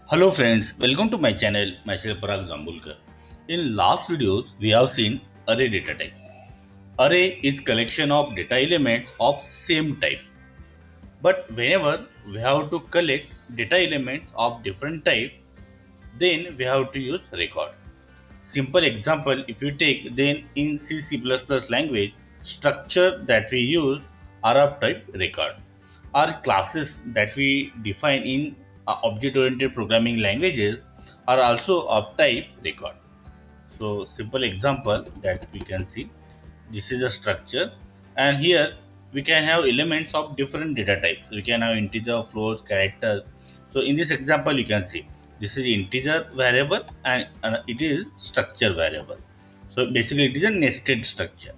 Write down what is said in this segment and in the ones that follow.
Hello friends, welcome to my channel, myself Parag Zambulkar. In last videos, we have seen array data type. Array is collection of data elements of same type. But whenever we have to collect data elements of different type, then we have to use record. Simple example, if you take then in C++ language, structure that we use are of type record. Our classes that we define in object-oriented programming languages are also of type record. So simple example that we can see, this is a structure and here we can have elements of different data types. We can have integer, floats, characters. So in this example you can see this is integer variable and it is structure variable. So basically it is a nested structure.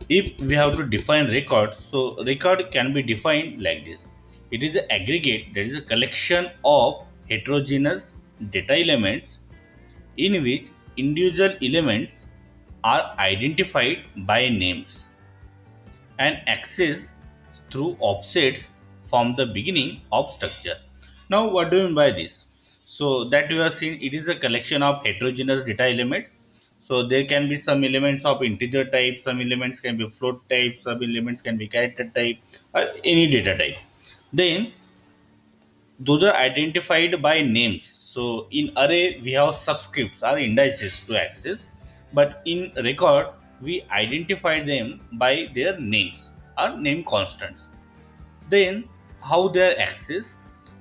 If we have to define record, so record can be defined like this. It is an aggregate, that is a collection of heterogeneous data elements in which individual elements are identified by names and accessed through offsets from the beginning of structure. Now, what do you mean by this? So that you have seen, it is a collection of heterogeneous data elements. So there can be some elements of integer type, some elements can be float type, some elements can be character type, or any data type. Then those are identified by names. So in array we have subscripts or indices to access, but in record we identify them by their names or name constants. Then how they are accessed?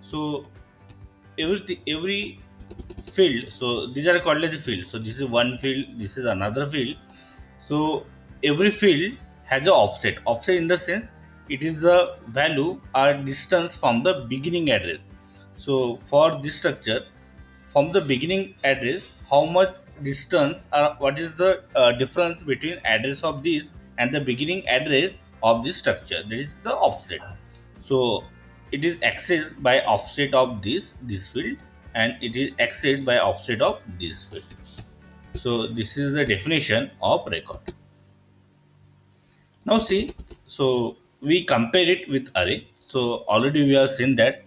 So every field. So these are called as a field. So this is one field. This is another field. So every field has a offset. Offset in the sense it is the value or distance from the beginning address. So for this structure, from the beginning address, how much distance or what is the difference between address of this and the beginning address of this structure? That is the offset. So it is accessed by offset of this field and it is accessed by offset of this field. So this is the definition of record. Now see, so we compare it with array. So already we have seen that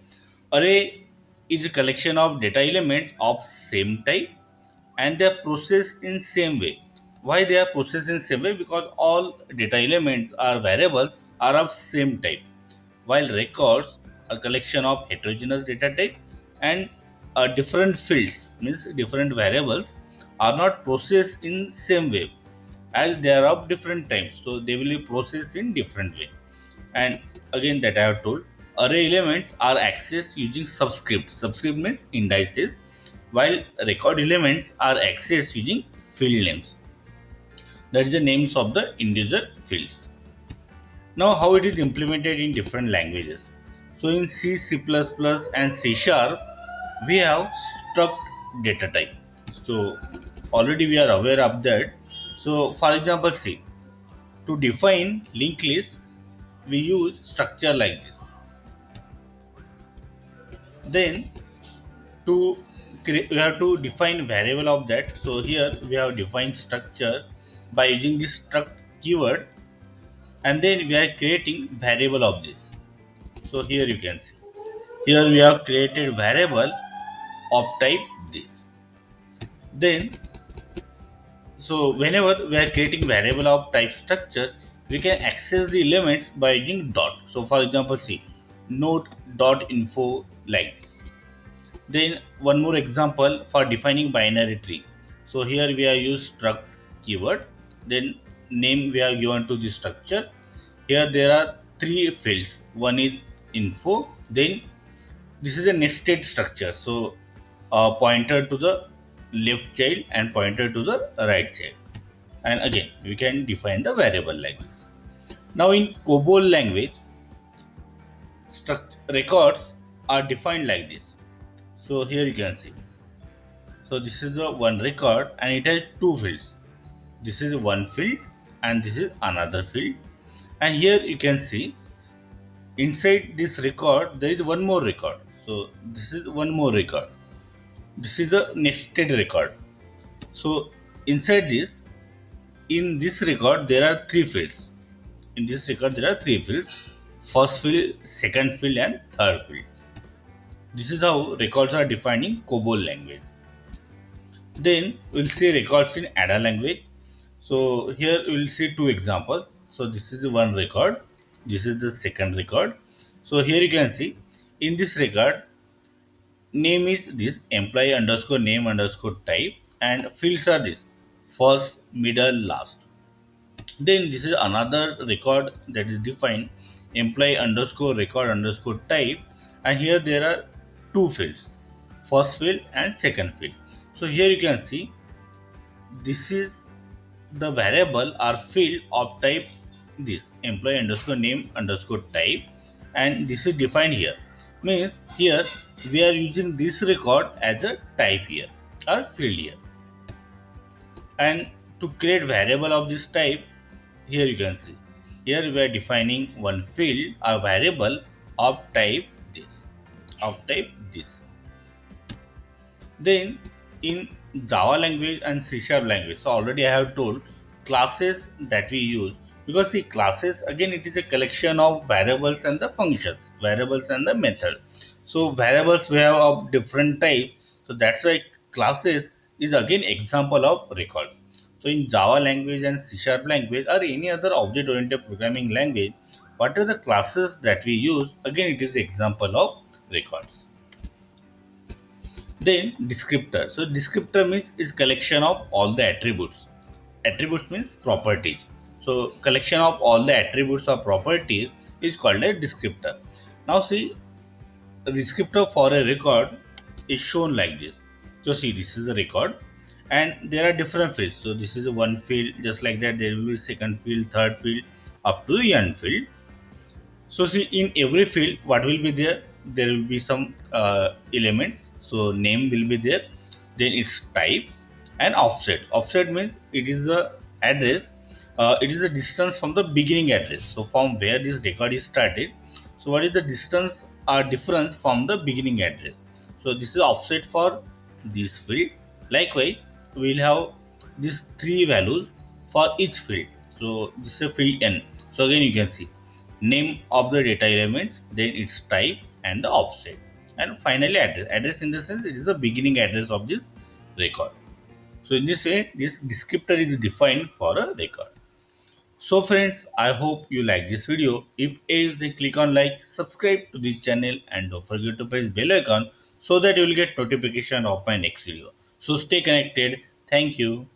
array is a collection of data elements of same type and they are processed in same way. Why they are processed in same way? Because all data elements are variables are of same type, while records a collection of heterogeneous data type and different fields means different variables are not processed in same way as they are of different types, so they will be processed in different way. And again that I have told, array elements are accessed using subscript means indices, while record elements are accessed using field names, that is the names of the individual fields. Now how it is implemented in different languages. So in C++ and C sharp we have struct data type. So already we are aware of that. So for example, C, to define linked list, we use structure like this. Then to we have to define variable of that. So here we have defined structure by using this struct keyword, and then we are creating variable of this. So here you can see. Here we have created variable of type this. Then so whenever we are creating variable of type structure, we can access the elements by using dot. So for example, see note dot info like this. Then one more example for defining binary tree. So here we are use struct keyword. Then name we have given to the structure. Here there are three fields. One is info. Then this is a nested structure. So pointer to the left child and pointer to the right child. And again we can define the variable like this. Now in COBOL language, records are defined like this. So here you can see. So this is the one record and it has two fields. This is one field and this is another field. And here you can see inside this record there is one more record. So this is one more record. This is a nested record. So inside this, in this record there are three fields. In this record there are three fields. First field, second field and third field. This is how records are defined in COBOL language. Then we'll see records in ADA language. So here we'll see two examples. So this is the one record. This is the second record. So here you can see in this record, name is this employee underscore name underscore type, and fields are this first, middle, last. Then this is another record that is defined employee underscore record underscore type, and here there are two fields, first field and second field. So here you can see this is the variable or field of type this employee underscore name underscore type, and this is defined here. Means here we are using this record as a type here or field here, and to create variable of this type, here you can see here we are defining one field or variable of type this of type this. Then in Java language and C Sharp language, so already I have told classes that we use, because see classes again it is a collection of variables and the functions, variables and the method. So variables we have of different type, so that's why classes is again example of record. So in Java language and C Sharp language or any other object oriented programming language, what are the classes that we use, again it is example of records. Then descriptor. So descriptor means is collection of all the attributes. Attributes means properties. So collection of all the attributes or properties is called a descriptor. Now see, a descriptor for a record is shown like this. So see, this is a record and there are different fields. So this is a one field, just like that there will be second field, third field, up to the end field. So see, in every field, what will be there? There will be some elements. So name will be there. Then its type and offset. Offset means it is the address. It is the distance from the beginning address. So from where this record is started. So what is the distance or difference from the beginning address? So this is offset for this field. Likewise, we will have these three values for each field. So this is a field n. So again you can see name of the data elements, then its type and the offset, and finally address. Address in the sense it is the beginning address of this record. So in this way, this descriptor is defined for a record. So friends, I hope you like this video. If yes, then click on like, subscribe to this channel, and don't forget to press bell icon so that you will get notification of my next video. So stay connected. Thank you.